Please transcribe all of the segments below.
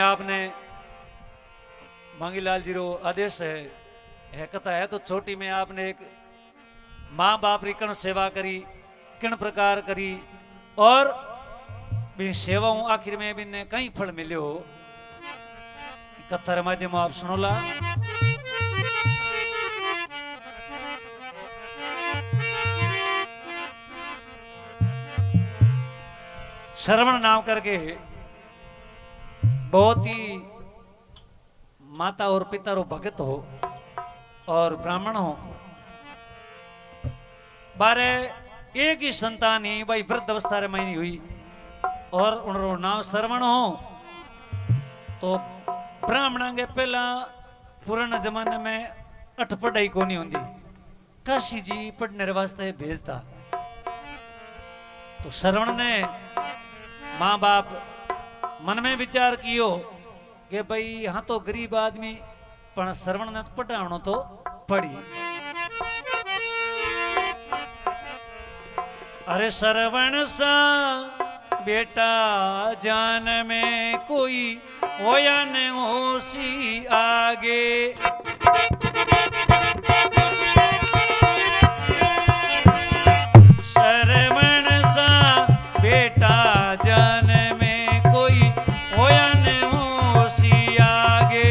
आपने मांगीलाल जी रो आदेश है कथा है तो छोटी में आपने एक माँ बाप री कण सेवा करी किन प्रकार करी और भी सेवाओं आखिर में भी ने कई फल मिलो कथा रे माध्यम आप सुनोला। श्रवण नाम करके बहुत ही माता और पिता रो भगत हो और ब्राह्मण हो बारे एक ही संतान ही भाई वृद्ध अवस्था रे महीनी हुई और उनरो नाम श्रवण हो तो ब्राह्मण के पहला पुराने जमाने में अठ पढ़ाई कोनी होंदी काशी जी पढ़ने वास्ते भेजता तो श्रवण ने माँ बाप मन में विचार कियो कि भाई हाँ तो गरीब आदमी पण श्रवण ने पढ़ावनो तो पड़ी। अरे श्रवण सा बेटा जान में कोई होया न होशी आगे श्रवण सा बेटा जान में कोई होया न होशी आगे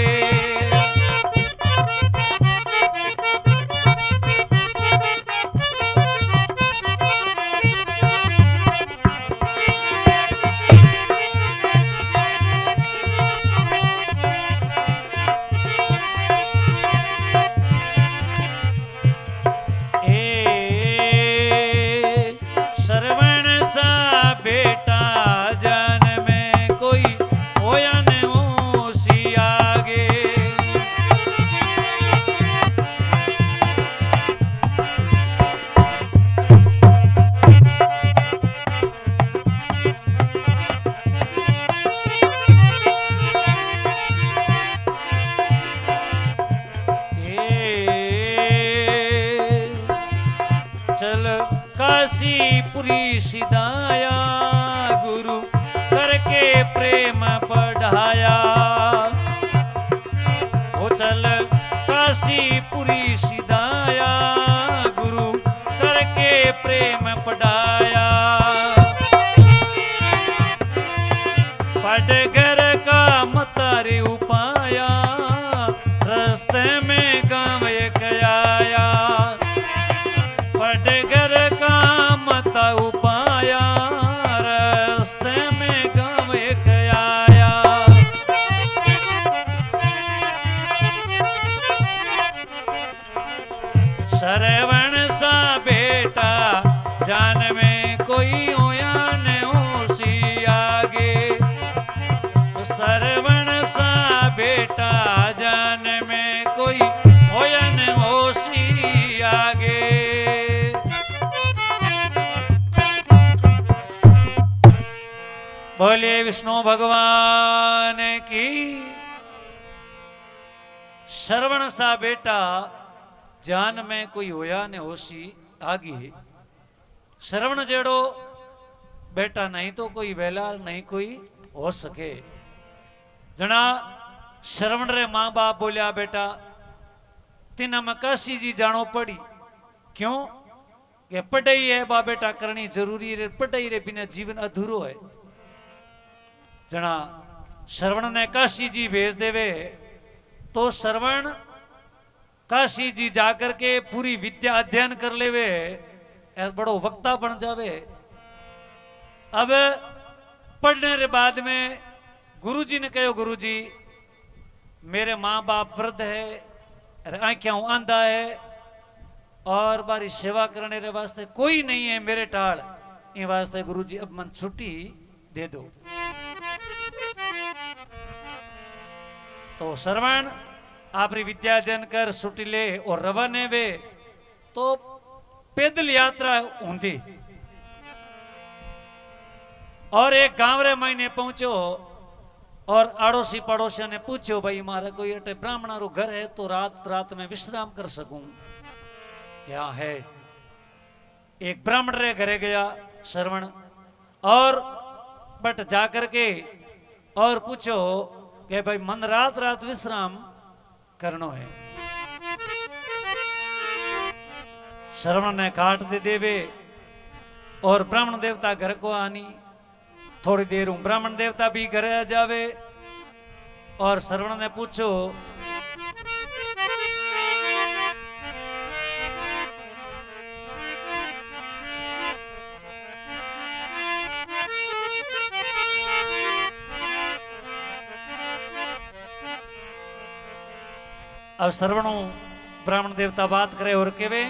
बेटा जान में कोई होया न होशी आगे चल काशीपुरी सिधाया गुरु करके प्रेम पढ़ाया वो चल काशीपुरी सिधाया गुरु करके प्रेम पढ़ाया पढ़ घर का मतारी उपाया रास्ते में गाँव एक आया पटगर का मता उपाया रास्ते में गाँव एक आया श्रवण सा बेटा जान में कोई होया न होशी आगे तो श्रवण सा बेटा जान में कोई होया न होशी आगे। बोले विष्णु भगवान की। श्रवण सा बेटा जान में कोई होया ने होशी आगे श्रवण जेड़ो बेटा नहीं तो कोई वेला नहीं कोई हो सके जना श्रवण रे माँ बाप बोलिया बेटा तीन में काशी जी जानो पड़ी क्यों कि पढ़ाई है बा बेटा करनी जरूरी रे पढ़ाई रे बिना जीवन अधूरो है जना श्रवण ने काशी जी भेज देवे तो श्रवण काशी जी जाकर के पूरी विद्या अध्ययन कर लेवे बड़ो वक्ता बन जावे। अब पढ़ने के बाद में गुरुजी ने कहो गुरुजी मेरे माँ बाप वृद्ध है आंखों आंधा है और बारी सेवा करने के वास्ते कोई नहीं है मेरे टाल इन वास्ते गुरुजी अब मन छुट्टी दे दो। तो श्रवण आपरी विद्या अध्ययन कर छुट्टी ले और रवाने वे तो पैदल यात्रा होंगी और एक गांव रे महीने पहुंचो और आड़ोसी पड़ोसी ने पूछो भाई मारा कोई अटे ब्राह्मण रो घर है तो रात में विश्राम कर सकूं क्या है। एक ब्राह्मण रे घरे गया श्रवण और बट जाकर के और पूछो के भाई मन रात रात विश्राम करनो है। श्रवण ने काट दे देवे और ब्राह्मण देवता घर को आनी। थोड़ी देर ब्राह्मण देवता भी घर आ जावे और श्रवण ने पूछो अब श्रवणों ब्राह्मण देवता बात करे और केवे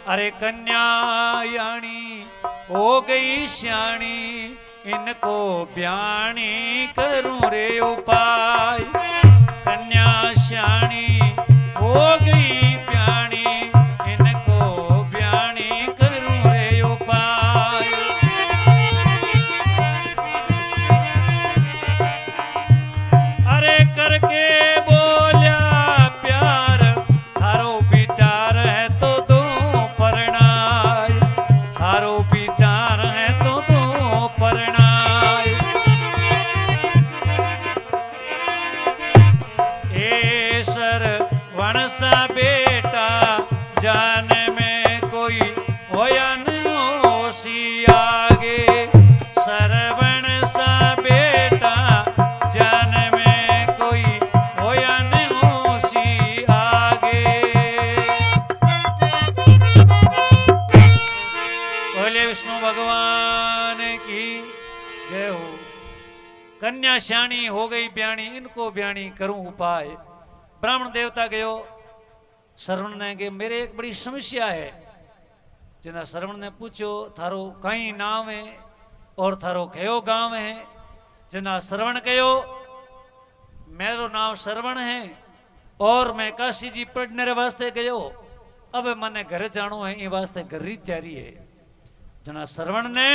अरे कन्यायाणी हो गई श्याणी इनको ब्याणी करूं रे उपाय। कन्या श्याणी हो गई ब्याणी इनको ब्याणी करूं रे उपाय। अरे करके बोल्या प्यार थारो विचार है तो दो परणाय। थारो विचार है तो दो परणाय। ए श्रवण सा बेटा जान में कोई होया नहीं होशी आगे। श्रवण सा बेटा जान में कोई होया नहीं होशी आगे। बोले विष्णु भगवान की जय हो। कन्या श्याणी हो गई ब्याणी इनको ब्याणी करूं उपाय। ब्राह्मण देवता गयो श्रवण ने के मेरे एक बड़ी समस्या है। जना श्रवण ने पूछो थारो कई नाम है और थारो कयो गांव है। जना श्रवण कयो मेरो नाम श्रवण है और मैं काशी जी पढ़ने वास्ते गयो। अब मने घर जानो है ये वास्ते घर री तैयारी है। जना श्रवण ने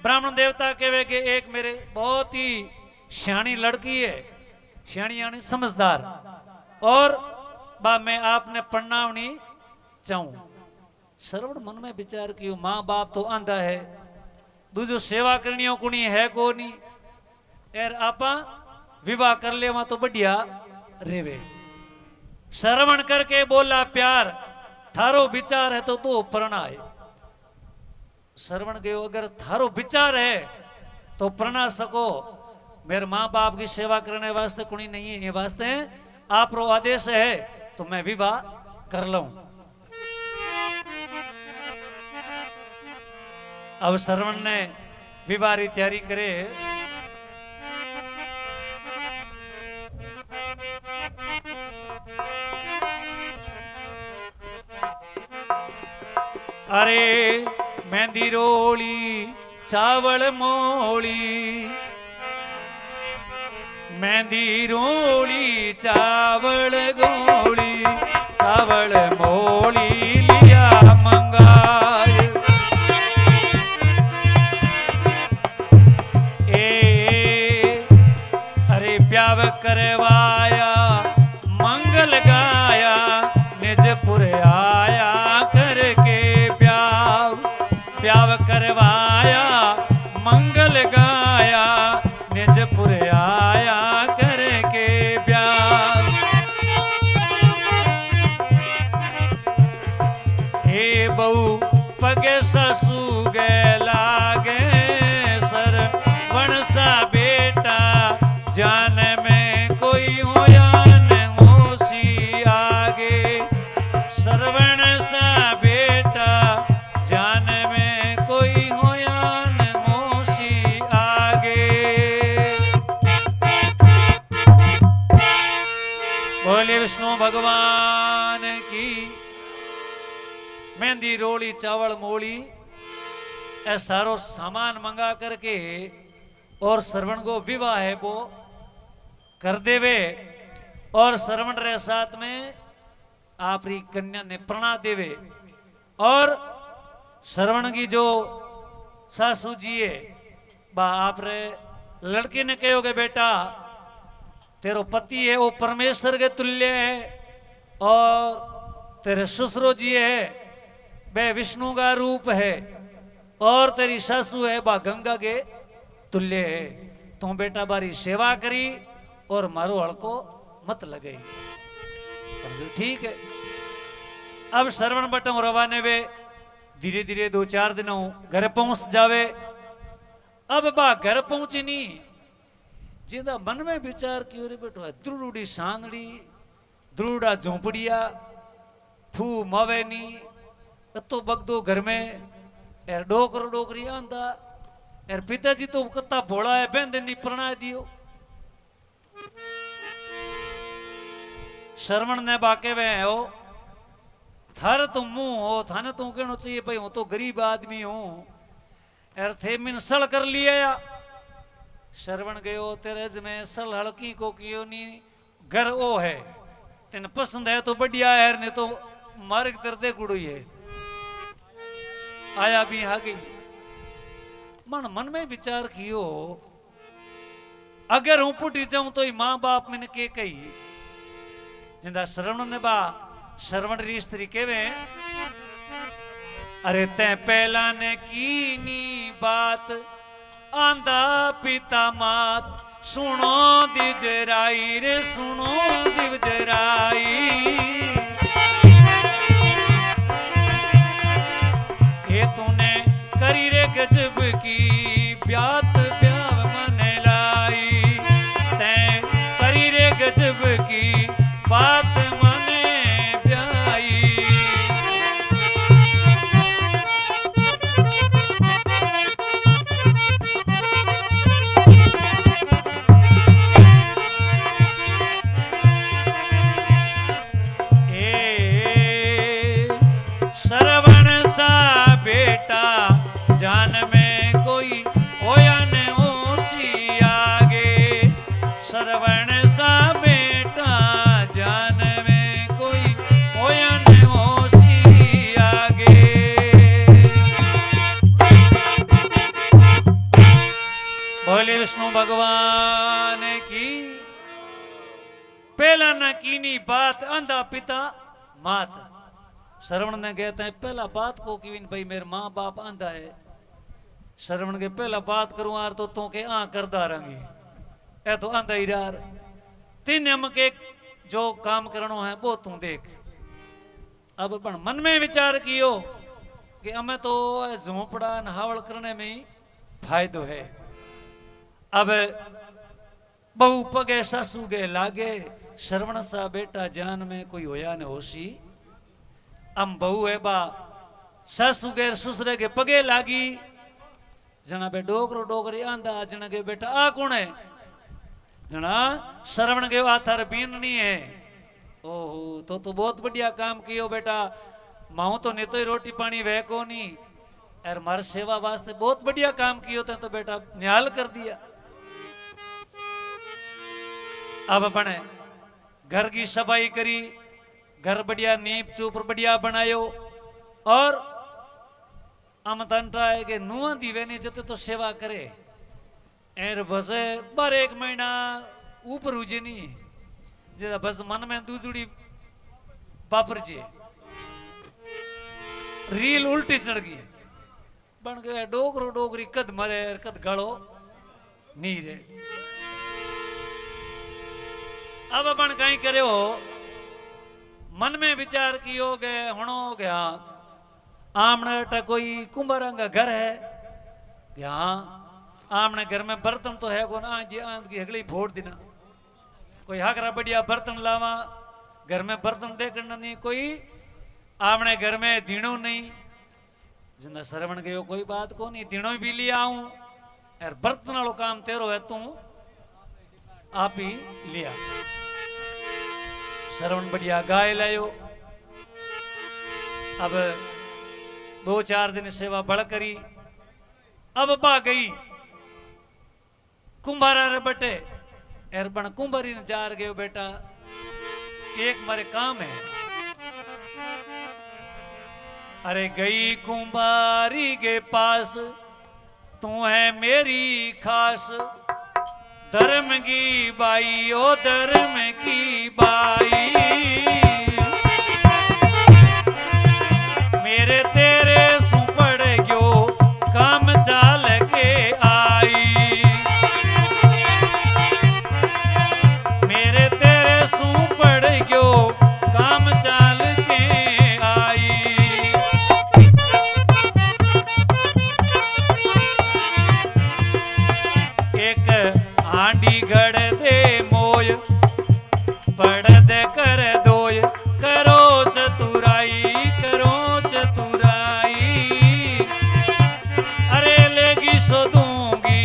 ब्राह्मण देवता कहे कि एक मेरे बहुत ही श्याणी लड़की है। श्याणी यानी समझदार और बा मैं आपने पढ़नावनी चाहूं। श्रवण मन में विचार कियो माँ बाप तो आंधा है दूजो सेवा करनी कुणी है को नहीं एर आपा विवाह कर ले वहां तो बढ़िया रेवे। श्रवण करके बोला प्यार थारो विचार है तो दो परणाय। श्रवण गयो अगर थारो विचार है तो प्रणा सको। मेरे माँ बाप की सेवा करने वास्ते कुणी नहीं है ये वास्ते आप रो आदेश है तो मैं विवाह कर लूं। अब श्रवण ने विवाह की तैयारी करे। अरे मेहंदी रोली चावल मोली। मेहंदी रोली चावल गोली चावल मोली लिया मंगाए। अरे प्याव करवाया मंगल गाया निजपुर आया करके प्याव। प्याव करवाया मंगल गाया निजपुर आया करके प्याव। हे बहू पगे ससु गे लागे श्रवण सा बेटा जान में कोई होया न होशी आगे। श्रवण सा बेटा जान में कोई होया न होशी आगे। बोले विष्णु भगवान की। मेहंदी रोली चावल मोली ऐसा सारो सामान मंगा करके और श्रवण को विवाह है वो कर देवे और श्रवण रे साथ में आपरी कन्या ने प्रणा देवे। और श्रवण की जो सासू जी है बा आप रे लड़की ने कहो कि बेटा तेरो पति है वो परमेश्वर के तुल्य है, और तेरे ससुर जी है वे विष्णु का रूप है, और तेरी सासू है बा गंगा के तुल्य है। तू बेटा बारी सेवा करी और मारो हड़को मत लगे। ठीक है। अब श्रवण बटों रवाने वे धीरे धीरे 2-4 दिनों घर पहुंच जावे। अब बा घर पहुंची नहीं, जिदा मन में विचार कियो रे बेटो द्रुड़ी सांदड़ी द्रुड़ा झोंपड़िया फू मवेनी तो बगदो घर में यार डोकर डोकरी आंदा यार पिताजी तो कत्ता भोला है बहन नहीं प्रणा दियो। श्रवण ने बाके वे हो थार तुम मुंह हो थाने तू कहना चाहिए भाई हूं तो गरीब आदमी हूं यार थे मिन सल कर लिया। श्रवण गयो तेरे में सल हड़की को कियो नहीं घर ओ है तेन पसंद है तो बढ़िया है नहीं तो मार्ग दर्दे कुड़ो है। आया भी आ गई मन मन में विचार कियो अगर हूं पुटी जाऊं तो मां बाप मैंने के कही जिंदा श्रवण ने बा श्रवण री स्त्री केवे अरे ते पहला ने की नी बात आंदा पिता मात सुनो दिवजराई रे सुनो दिवजराई। ये तूने करी रे गजब की ब्यात ब्याव मन लाई ते करी रे गजब की बात मने ब्याई। जान में कोई होया ने ओसी आगे श्रवण सा बेटा जान में कोई होया ने ओसी आगे। बोले विष्णु भगवान की पहला न कीनी बात अंधा पिता मात। श्रवण ने कहते हैं पहला बात को कि भाई मेरे माँ बाप आंधा है। श्रवण के पहला बात करूं यार तो के कर दारंगी ए तो आंधा ही यार तीन हम के जो काम करनो है वो तू देख। अब पण मन में विचार कियो कि हमें तो झोंपड़ा नहावड़ करने में ही फायदो है। अब बहु पगे सासू के लागे श्रवण सा बेटा जान में कोई होया ने होशी। हम बहु है बा सासू के ससुरे के पगे लागी जना बे डोकरो डोकरी आंदा जना के बेटा आ कौन है जना श्रवण के आथार बीननी है। ओहो तो बहुत बढ़िया काम कियो बेटा माऊ तो नहीं तो ही रोटी पानी वह को नहीं यार मार सेवा वास्ते बहुत बढ़िया काम कियो तो बेटा न्याल कर दिया। अब बने घर की सफाई करी घर बढ़िया नीप चूपर बढ़िया बनायो और आमतंटा है कि नुआ दीवे नहीं जते तो सेवा करे एर बस बार एक महीना ऊपर उजे नहीं जरा बस मन में दूसरी पापर जी रील उल्टी चढ़ गई बन गया डोगरो डोगरी कद मरे कद गड़ो नहीं रे। अब बन कहीं करे हो मन में विचार कियो गए हणो गया आमने कोई कुंभारा का घर है यहाँ आमने घर में बर्तन तो है कौन आंध की हगली फोड़ देना कोई हाकरा बढ़िया बर्तन लावा घर में बर्तन देखना नहीं कोई आमने घर में दीणो नहीं जिंदा श्रवण गयो कोई बात को नहीं दीणो भी लिया आऊं यार बर्तन वालों काम तेरो है तू आप ही लिया। श्रवण बढ़िया गाय लायो। अब 2-4 दिन सेवा बड़ करी। अब बा गई कुंभारा रे बटे एर बन कुंभारी ने जार गयो बेटा एक मारे काम है। अरे गई कुंभारी के पास तू है मेरी खास धर्म की बाई ओ धर्म की बाई मेरे तेरे सु पड़ गयो काम चाल के आई मेरे तेरे सु पड़ गयो काम चाल के आई एक आंडी गड़ दे मोय पड़ दे कर दोय करो चतुराई अरे लेगी सो दूंगी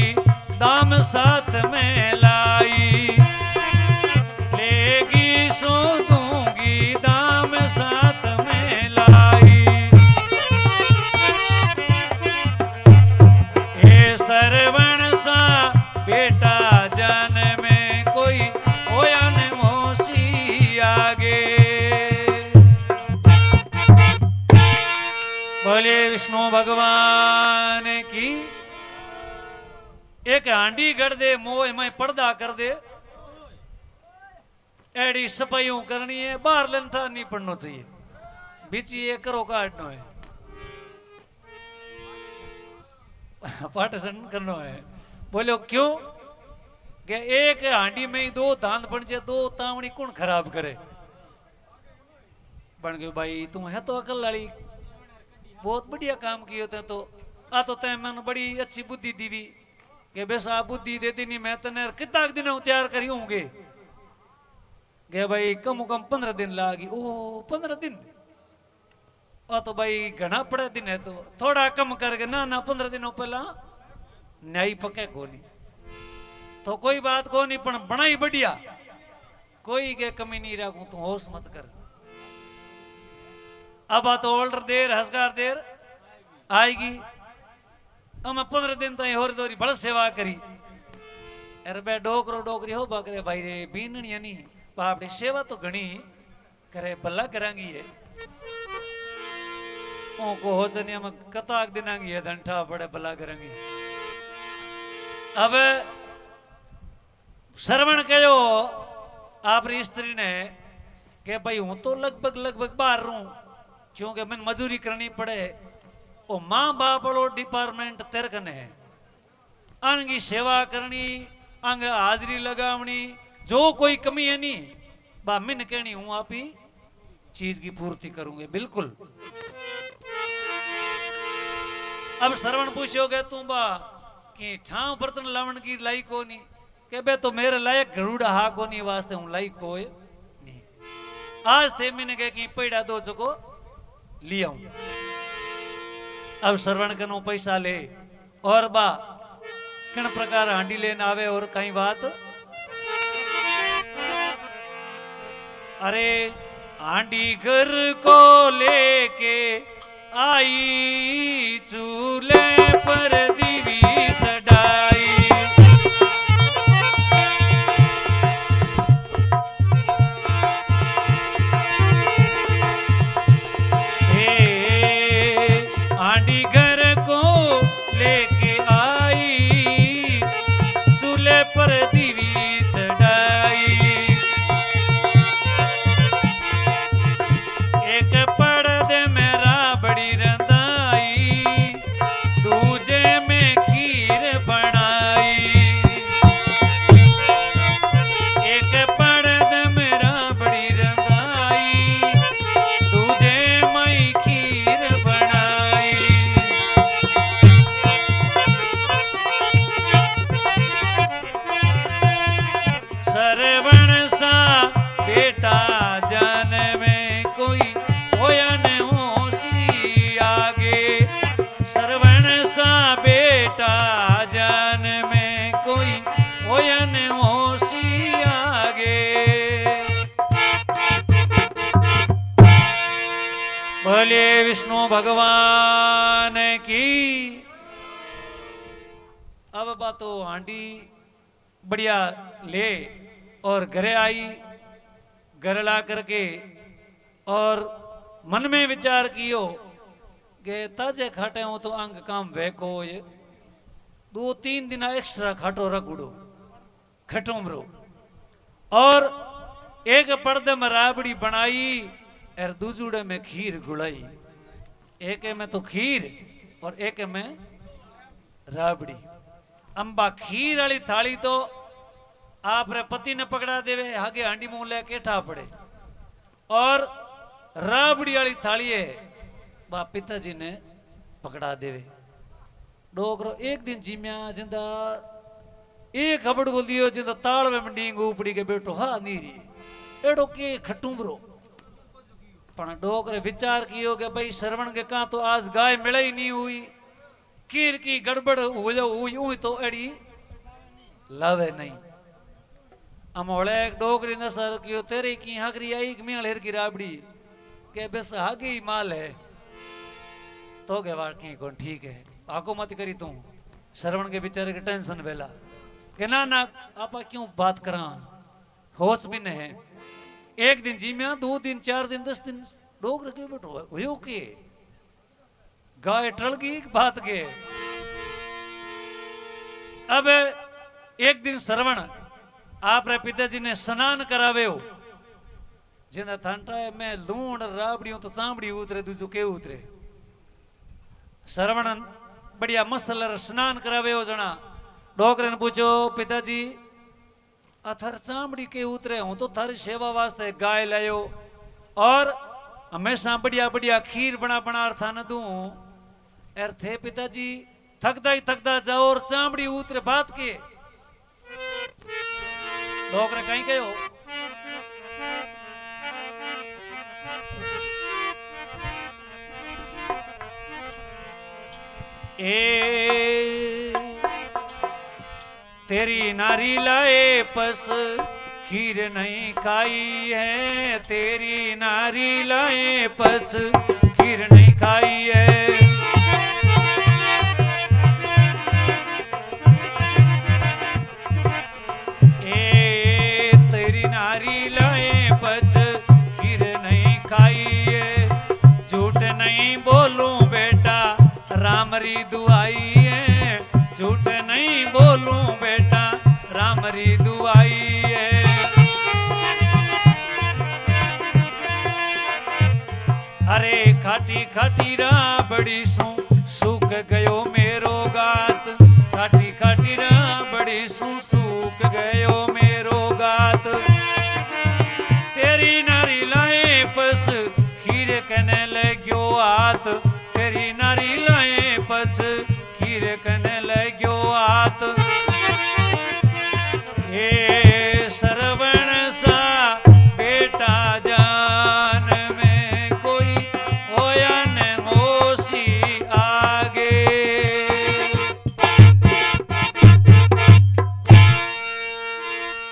दाम साथ में लाई लेगी सो दूंगी दाम साथ में लाई ए सरवण सा बेटा जान में कोई होया न होशी आगे बोले विष्णु भगवान की एक हांडी गढ़ दे मोह में पर्दा कर दे एडी सफाइयों करनी है बाहर लंठा नहीं पड़ना चाहिए बीच ये करो काटना है पार्टीशन करना है बोलो क्यों कि एक हांडी में ही दो दांत बन जाए दो तावड़ी कौन खराब करे बन गए भाई तुम है तो अकल वाली बहुत बढ़िया काम किए थे तो आ तो तय मैंने बड़ी अच्छी बुद्धि दीवी कि बेसा बुद्धि देती नहीं मैं तने कितना दिन तैयार करी होंगे कि भाई कम 15 दिन लागी ओ 15 दिन आ तो भाई घना पड़े दिन है तो थोड़ा कम करके ना 15 दिनों पहला न्याय पके कोनी तो कोई बात को नहीं पण बनाई बढ़िया कोई के कमी नहीं रखू तू होश मत कर अब आ तो ऑर्डर देर हसगार देर आएगी अब मैं 15 दिन तक होर दोरी बड़ सेवा करी अरे बे डोकरी हो बाकरे भाई रे बीननी नहीं बापड़ी सेवा तो घनी करे भला करांगी है को हो चनी हम कताक दिनांगी है धंठा पड़े भला करांगी अब श्रवण कहो आपरी स्त्री ने कि भाई हूं तो लगभग बाहर रू क्योंकि मैंने मजूरी करनी पड़े ओ मां बाप वालो डिपार्टमेंट तेरे कने है अंगी सेवा करनी अंग हाजरी लगावनी जो कोई कमी है नहीं बा मिन कहनी हूं आप ही चीज की पूर्ति करूंगे बिल्कुल अब श्रवण पूछोगे तू बा कि ठाव बर्तन लावण की लाई को नहीं के बे तो मेरे लायक गरुड़ा हा को नहीं वास्ते हूं लाई को नहीं आज थे मैंने कह कि पैड़ा दो सको लिया अब श्रवण कनो पैसा ले और बा किन प्रकार हांडी लेन आवे और कई बात अरे हांडी घर को लेके आई चूल्हे पर दीवी चढ़ाई हांडी घर को लेके आई चूल्हे पर दीवी चढ़ाई एक पर्दे में राबड़ी रंधाई दूजे में खीर बनाई एक पर्दे में राबड़ी रंधाई दूजे में खीर बनाई सरवण सा बेटा जान में कोई होया न होशी आगे सरवण सा बेटा जान में कोई होया न होशी आगे बोले विष्णु भगवान की अब बातो हांडी बढ़िया ले और घरे आई घर ला करके और मन में विचार कियो कि ताजे खाटे हो तो अंग काम वैको ये 2-3 दिन एक्स्ट्रा खाटो रख उड़ो खटूमरो और एक पर्दे में राबड़ी बनाई और दूसरे में खीर गुड़ाई। एक में तो खीर और एक में राबड़ी। अंबा खीर वाली थाली तो आप रे पति ने पकड़ा देवे आगे हांडी मुंह ले केठा पड़े और राबड़ी वाली थाली है बा पिताजी ने पकड़ा देवे। डोकरो एक दिन जीम्या जिंदा एक खबड़ को दियो जिंदा ताल में मंडींग उपड़ी के बेटो हा नीरी एडो के खटूमरो पण डोकरे विचार कियो कि भाई श्रवण के का तो आज गाय मिले ही नहीं हुई कीर की गड़बड़ हो जाओ हुई तो एड़ी लावे नहीं। अमोले एक डोकरी ने सर कियो तेरी की हागरी आई कि मेल हेर की राबड़ी के बस आगे ही माल है तो के वार की कौन ठीक है आको मत करी तू श्रवण के बेचारे के टेंशन वेला के ना ना आपा क्यों बात करा होश भी नहीं है। एक दिन जीम्या 2 दिन 4 दिन 10 दिन डोग रखे बैठो हो के गाय टल गई बात के। अब एक दिन श्रवण आप रे पिताजी ने स्नान करावे हो जिना थांटा में लूण राबड़ियों तो चांबड़ी उतरे दूसो के उतरे। श्रवण बढ़िया मसल स्नान करावे हो जना डोकरे ने पूछो पिताजी अथर चामड़ी के उतरे हूं तो थारी सेवा वास्ते गाय लायो और हमेशा बढ़िया बढ़िया खीर बना बना था न दूं एर थे पिताजी थकदा जाओ और चामड़ी उतरे बात के डोकरे कहीं गयो ए तेरी नारी लाए पस खीर नहीं खाई है तेरी नारी लाए पस खीर नहीं खाई है। ए तेरी नारी लाए पस खीर नहीं खाई है झूठ नहीं बोलूं बेटा रामरी दुआई है झूठ नहीं बोलूं बेटा रामरी दुआई है। अरे खाटी खाटी राबड़ी सूख गयो मेरो गात खाटी खाटी राबड़ी सूख गयो मेरो गात तेरी नारी लाए पस खीर कने लगो हाथ तेरी नारी लाए पस खीर कने लगो हाथ। ए श्रवण सा बेटा जान में कोई होया न होशी आगे।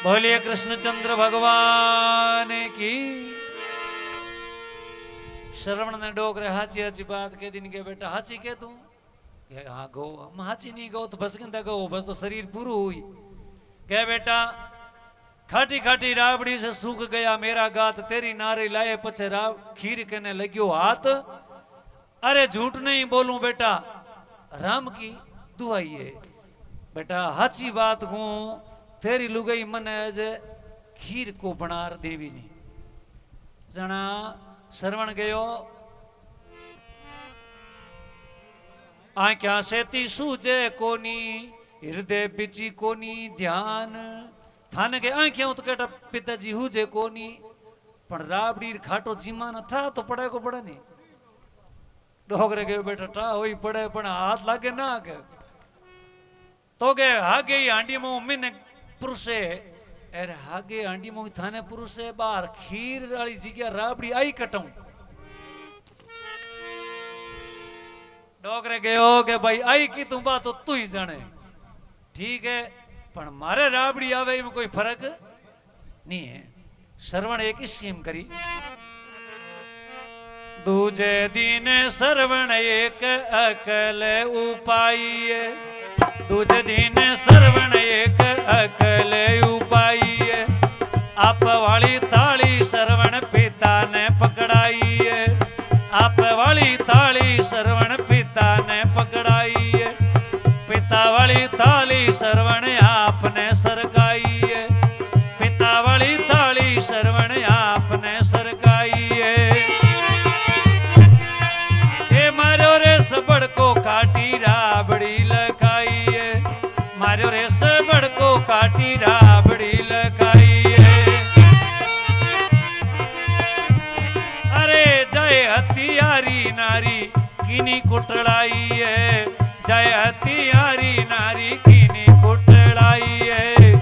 बोलिए कृष्णचंद्र भगवान की। श्रवण ने डोकरे हाची हाची बात कह दी के बेटा हाची कह दूं हाँ गो हम हाची नहीं गो तो बस कहता गो बस तो शरीर पूरू हुई कह बेटा खाटी खाटी राबड़ी से सूख गया मेरा गात तेरी नारी लाए पछे खीर कहने लग्यो हाथ। अरे झूठ नहीं बोलूं बेटा राम की दुआई है बेटा हाची बात हूं तेरी लुगाई मन जे खीर को बनार देवी नहीं जना श्रवण गयो आंख्या सेती सूझे कोनी हृदय बिची कोनी ध्यान थाने के आंखें तो केटा पिताजी हुजे कोनी पण राबड़ी खाटो जीमा न ठा तो पड़े को पड़े नहीं डोगरे के बेटा ठा होई पड़े पण हाथ लागे ना के तो के हागे ही हांडी में मिने पुरुषे अरे हागे हांडी में थाने पुरुषे बार खीर वाली जगह राबड़ी आई कटूं डोगरे गयो के भाई आई की तुम बात तो तू ही जाने ठीक है पण मारे राबड़ी आवे में कोई फर्क नहीं है। श्रवण एक स्कीम करी दूजे दिन श्रवण एक अकल उपाई दूजे दिन श्रवण एक अकल उपाई आप वाली थाली श्रवण पिता ने पकड़ाई आप वाली थाली श्रवण पिता ने पकड़ाई पिता वाली थाली श्रवण आपने सरकाई कीनी कुटड़ाई है जय हथियारी नारी कीनी कुटड़ाई है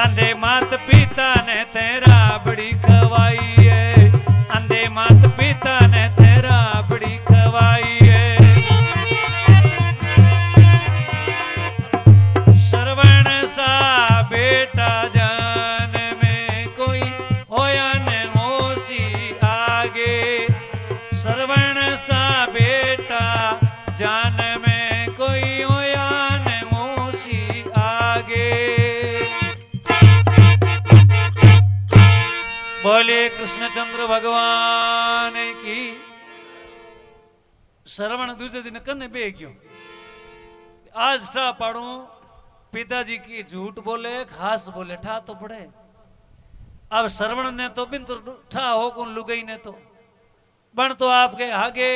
अंधे मात पिता ने तेरा बड़ी खवाई है अंधे मात पिता ने तेरा बड़ी खवाई है श्रवण सा बेटा जान में कोई होया न होशी आगे श्रवण सा बेटा जान में कोई होया न होशी आगे बोले कृष्णचंद्र भगवान की श्रवण दूसरे दिन कन्ने बे क्यों आज ठा पाड़ू पिताजी की झूठ बोले खास बोले ठा तो पड़े अब श्रवण ने तो बिन तो ठा हो कौन लुगई ने तो बन तो आपके आगे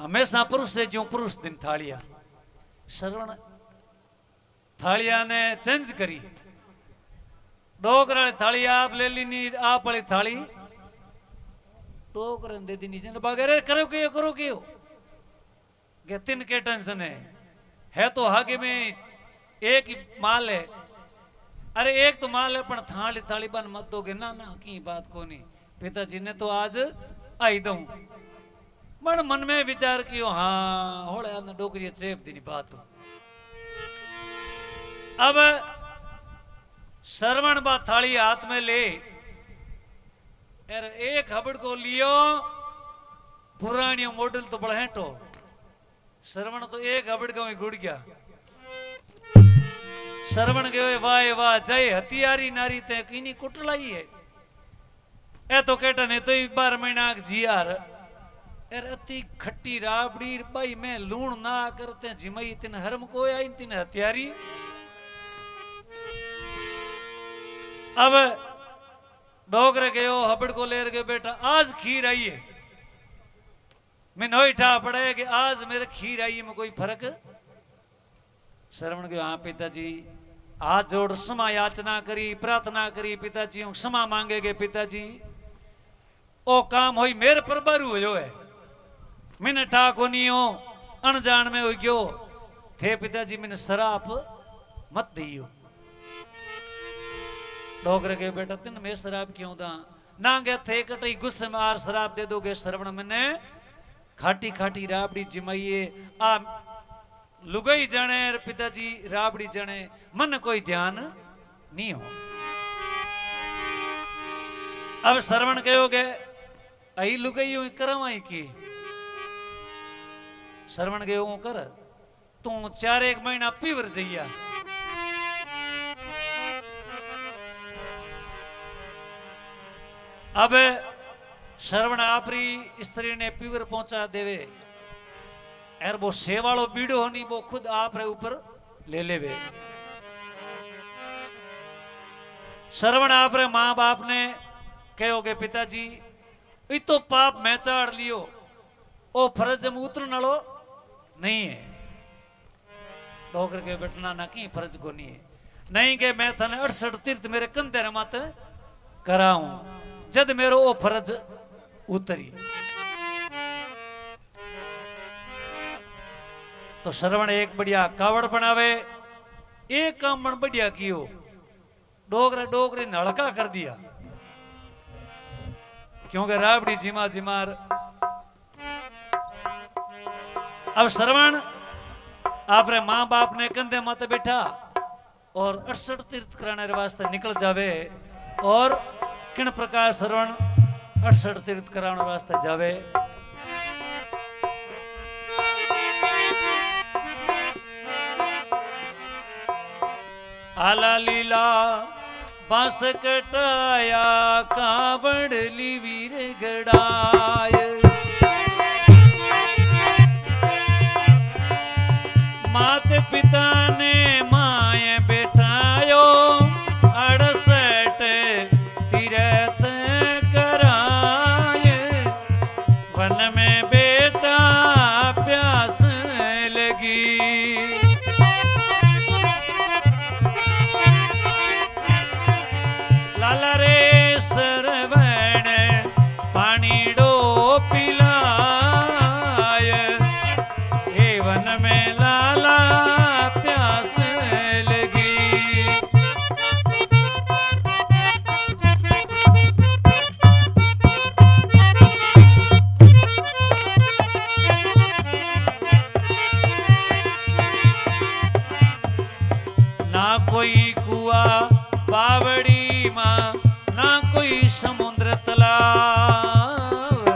हमेशा पुरुष से जो पुरुष दिन थालिया श्रवण थालिया ने चेंज करी डोकरा थाली आप ले ली नी आप वाली थाली डोकरा दे दी नीचे बगैर करो के तीन के टेंशन है तो आगे में एक ही माल है अरे एक तो माल है पर थाली थाली बन मत दोगे ना ना की बात को नहीं पिताजी ने तो आज आई दू मन में विचार कियो हाँ होड़े डोकरी चेप दी बात हो अब श्रवण बा थाली हाथ में ले एक हबड़ को लियो पुरानी मॉडल तो बड़ा है तो श्रवण तो एक हबड़ का में गुड़ गया श्रवण गए वाह वाह जय हथियारी नारी ते कीनी कुटलाई है ए तो केटा ने तो 12 महीना जियार एर अति खट्टी राबड़ी भाई मैं लूण ना करते जिमई तिन हरम को आई तिन हथियारी अब डोगरे गयो हबड़ को लेर गए बेटा आज खीर आई है मैं नोई ठा पड़े कि आज मेरे खीर आई में कोई फर्क श्रवण गयो हाँ पिताजी हाथ जोड़ क्षमा याचना करी प्रार्थना करी पिताजी क्षमा मांगेगे पिताजी ओ काम होई मेरे पर बारू हो है मैंने ठा को नहीं हो अनजान में हो गयो थे पिताजी मैंने शराब मत दियो डोगरे के बेटा तिन में शराब क्यों दा ना गया थे कटई गुस्से में आर शराब दे दोगे श्रवण मैंने खाटी खाटी राबड़ी जिमाइए आ लुगाई जाने पिताजी राबड़ी जाने मन कोई ध्यान नहीं हो अब श्रवण कहोगे आई लुगाई करवाई की श्रवण गयो कर तू 4 महीना पीवर जइया अब श्रवण आपरी स्त्री ने पीवर पहुंचा देवे एर वो सेवालो बीड़ो होनी वो खुद आप रे ऊपर ले लेवे श्रवण आप रे मां बाप ने कहोगे पिताजी इतो पाप मैं चाड़ लियो ओ फर्ज में उतर नलो नहीं है डोगर के बैठना ना की फर्ज को नहीं है नहीं के मैं थने 68 तीर्थ मेरे कंधे रे माते कराऊं जद मेरो ओ फर्ज उतरी तो श्रवण एक बढ़िया कावड़ बनावे एक काम मन बढ़िया कियो डोगरे डोगरे नड़का कर दिया क्योंकि राबड़ी जिमा जिमार अब श्रवण आपरे मां बाप ने कंधे माते बैठा और 68 तीर्थ कराने वास्ते निकल जावे और किन प्रकार श्रवण 68 तीर्थ कराने वास्ते जावे आला लीला बांस कटाया कावड़ लीवीर गड़ाय मात पिता ने माए बेटायो 68 तीरथ कराए वन में बेटा प्यास लगी लाला रे सरवण पानी डो पिलाए कोई समुद्र तालाब,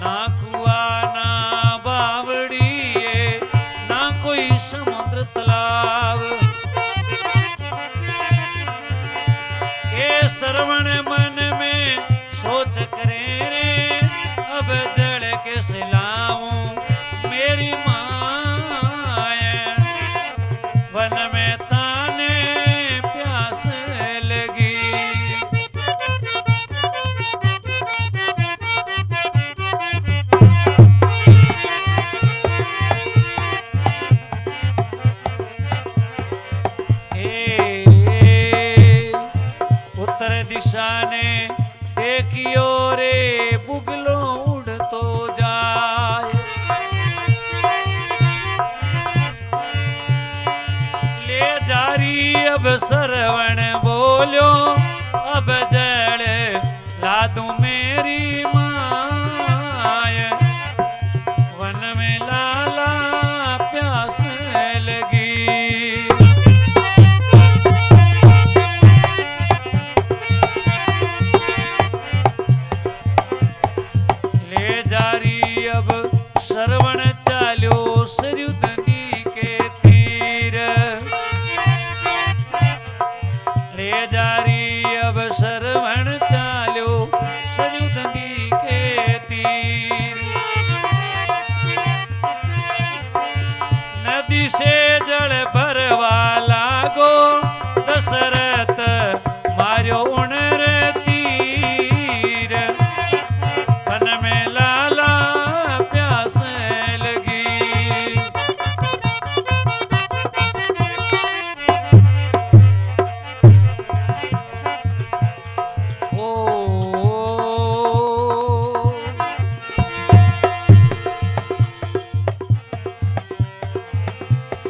ना कुआ ना बावड़ी है, ना कोई समुद्र तालाब। ये श्रवण मन में सोच करे रे, अब जड़ के सिलाऊं मेरी माए, वन में ताने प्यास लगी। उत्तर दिशा ने देखियो रे बुगलो उड़ तो जाए, ले जारी अब श्रवण बोलो, अब जड़ लादू मेरी माय, वन में लाला प्यास लगी। ले जारी अब श्रवण चाल्यो सरयू नदी के तीर, ले जारी अब श्रवण चाल्यो सरयू नदी के तीर। नदी से जल भरवा लागो, दशरथ मार्यो उणर तीर, वन में लाला प्यास लगी।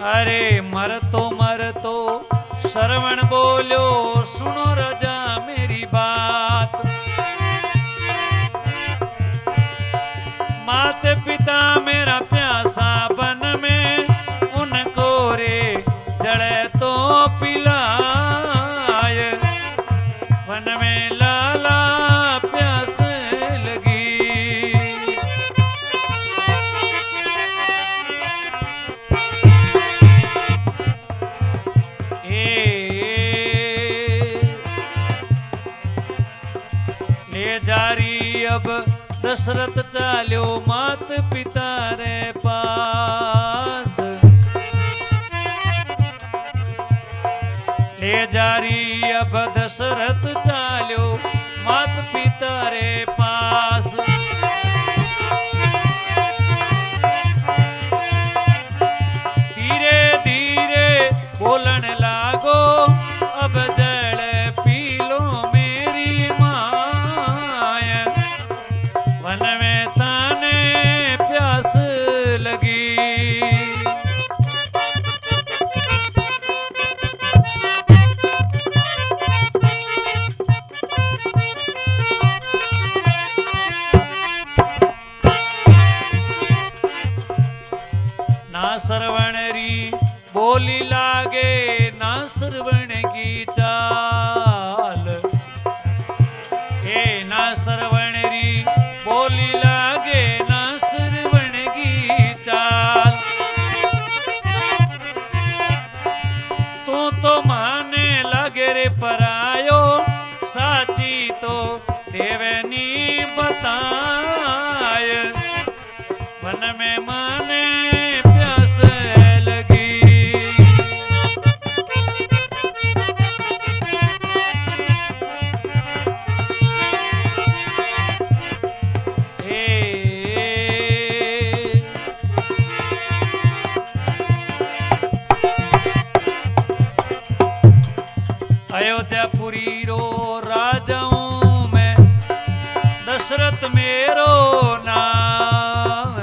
अरे मर तो श्रवण बोलो, सुनो रजा मेरी बात। मात पिता मेरा प्यासा बन में, उनको रे जड़े तो पिलाए, वन में लाला प्यास लगी। ले जारी अब दशरथ चाल्यो मात पिता रे पास, ले जारी अब दशरथ चाल्यो मात पिता रे पास। धीरे धीरे बोलन लागो, अब जल पी लो मेरी माय, वन में ताने प्यास लगी। ना श्रवण री बोली लागे, ना श्रवण की चाल, ए ना श्रवण री बोली लागे, ना श्रवण की चाल। तू तो माने लगे रे परायो, साची तो देवनी बताए, वन में माने प्यास लगी। अयोध्यापुरी रो राजाओं में दशरथ मेरो नाम,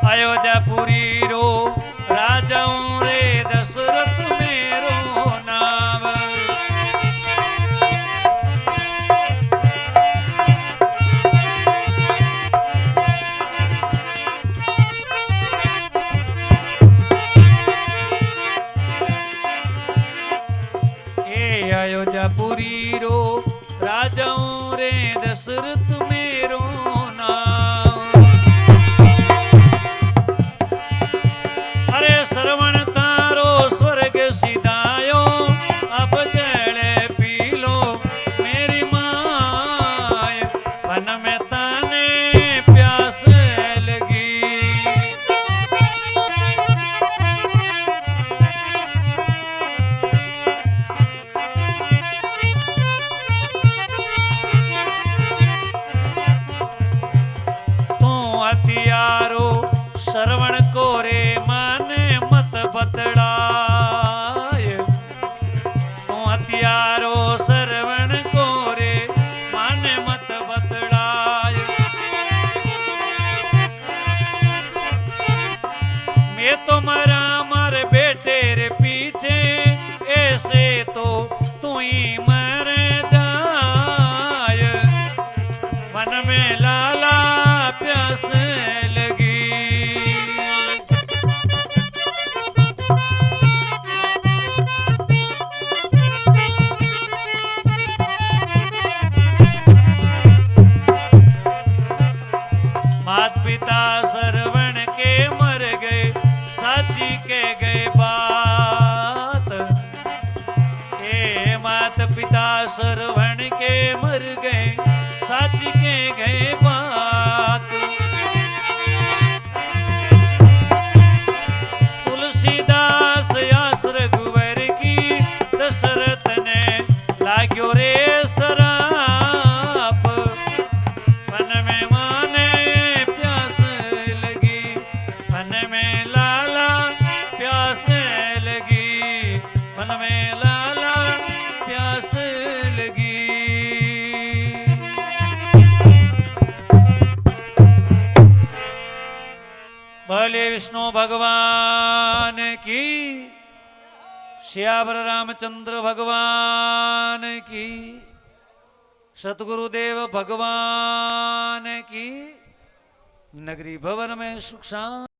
अयोध्यापुरी रो राजाओं रे दशरथ मेरो नाम। पुरी रो राजाओं रे दशरथ मेरो नाम। अरे श्रवण तारो स्वर्ग सिधायो अब जड़े पी लो मेरी माय पन में ताने प्यास लगी। हथियारो श्रवण को रे माने मत बतड़ाय। तो हथियारो श्रवण को रे माने मत बतड़ाय। मैं तो मरा मर बेटे रे पीछे ऐसे तो तू ही मर जाय। मन में लाला प्यास लगी। मात पिता श्रवण के मर गए साची के गए बात। ए मात पिता श्रवण के मर गए साची के गए बात। तुलसीदास यास रघुवर की दशरथ ने लाग्यो रे सराप। मन में माने प्यास लगी मन में लाला प्यास लगी मन में लाला प्यास लगी। भले विष्णु भगवान की श्यावर रामचंद्र भगवान की सतगुरुदेव भगवान की। नगरी भवन में सुख शांति।